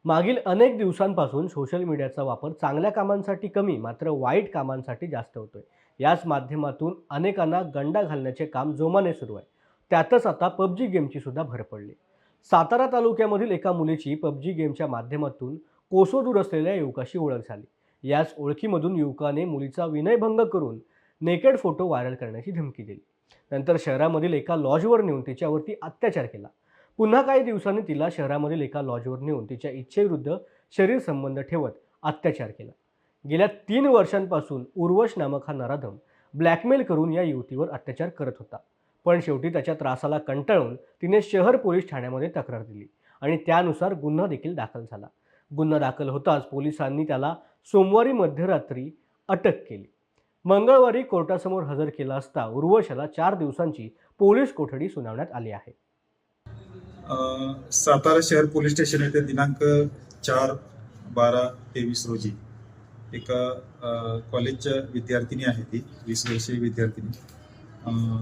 मागील अनेक दिवसांपासून सोशल मीडियाचा वापर चांगल्या कामांसाठी कमी मात्र वाईट कामांसाठी जास्त होतोय. याच माध्यमातून अनेकांना गंडा घालण्याचे काम जोमाने सुरू आहे. त्यातच आता पबजी गेमची सुद्धा भर पडली. सातारा तालुक्यामधील एका मुलीची पबजी गेमच्या माध्यमातून कोसो दूर असलेल्या युवकाशी ओळख झाली. याच ओळखीमधून युवकाने मुलीचा विनयभंग करून नेकेड फोटो व्हायरल करण्याची धमकी दिली. नंतर शहरामधील एका लॉजवर नेऊन तिच्यावरती अत्याचार केला. पुन्हा काही दिवसांनी तिला शहरामधील एका लॉजवर नेऊन तिच्या इच्छेविरुद्ध शरीर संबंध ठेवत अत्याचार केला. गेल्या 3 वर्षांपासून उर्वश नामक हा नराधम ब्लॅकमेल करून या युवतीवर अत्याचार करत होता. पण शेवटी त्याच्या त्रासाला कंटाळून तिने शहर पोलीस ठाण्यामध्ये तक्रार दिली आणि त्यानुसार गुन्हा देखील दाखल झाला. गुन्हा दाखल होताच पोलिसांनी त्याला सोमवारी मध्यरात्री अटक केली. मंगळवारी कोर्टासमोर हजर केला असता उर्वशाला 4 दिवसांची पोलीस कोठडी सुनावण्यात आली आहे. सातारा शहर पोलीस स्टेशन येथे दिनांक 4/12/23 रोजी एका कॉलेजच्या विद्यार्थिनी आहे, ती 20 वर्षीय विद्यार्थिनी.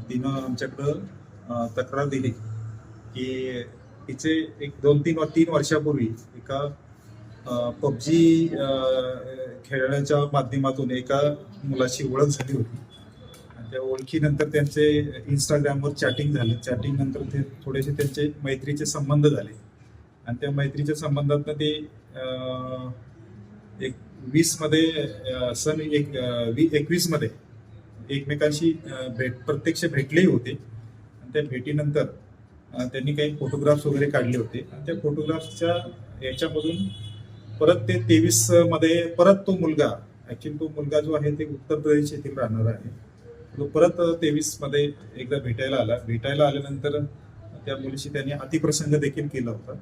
तिनं आमच्याकडं तक्रार दिली की तिचे एक 2-3 वर्षापूर्वी एका पबजी खेळण्याच्या माध्यमातून एका मुलाची ओळख झाली होती. त्या ओळखीनंतर त्यांचे इंस्टाग्रामवर चॅटिंग झालं. चॅटिंग नंतर ते थोडेसे त्यांचे मैत्रीचे संबंध झाले आणि त्या मैत्रीच्या संबंधातनं ते एक 20 मध्ये सन 21 मध्ये एकमेकांशी प्रत्यक्ष भेटलेही होते. आणि त्या भेटीनंतर त्यांनी काही फोटोग्राफ्स वगैरे काढले होते आणि त्या फोटोग्राफ्सच्या याच्यामधून परत ते 23 मध्ये परत तो मुलगा जो आहे ते उत्तर प्रदेश येथील राहणार आहे. तो परत 23 मध्ये एकदा भेटायला आल्यानंतर त्या मुलीशी त्यांनी अतिप्रसंग देखील केला होता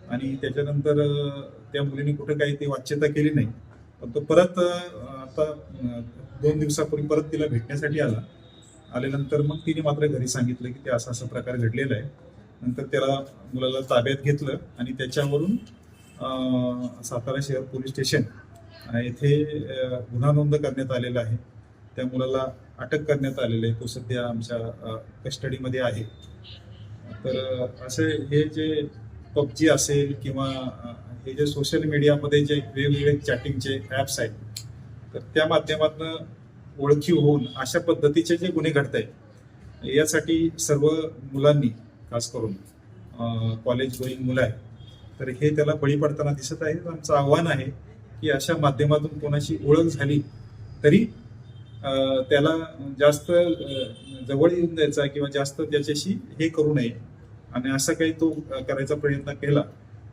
आणि त्याच्यानंतर त्या मुलीने कुठे काही ती वाच्यता केली नाही. पण तो परत आता 2 दिवसापूर्वी परत तिला भेटण्यासाठी आल्यानंतर मग तिने मात्र घरी सांगितलं की ते असा प्रकार घडलेला आहे. नंतर त्याला मुलाला ताब्यात घेतलं आणि त्याच्यावरून सातारा शहर पोलीस स्टेशन येथे गुन्हा नोंद करण्यात आलेला आहे. त्या मुलाला अटक करण्यात आलेली आहे. तो सध्या आमच्या कस्टडीमध्ये आहे. तर असे हे जे पबजी असेल किंवा हे जे सोशल मीडियामध्ये जे वेगवेगळे चॅटिंगचे ॲप्स आहेत, तर त्या माध्यमातून ओळखी होऊन अशा पद्धतीचे जे गुन्हे घडत आहेत, यासाठी सर्व मुलांनी, खास करून कॉलेज गोईंग मुलं आहे, तर हे त्याला बळी पडताना दिसत आहे. आमचं आव्हान आहे की अशा माध्यमातून कोणाची ओळख झाली तरी त्याला जास्त जवळ येऊन द्यायचा किंवा जास्त त्याच्याशी हे करू नये आणि असं काही तो करायचा प्रयत्न केला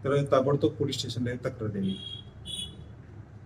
तर ताबडतोब पोलीस स्टेशनला तक्रार द्यावी.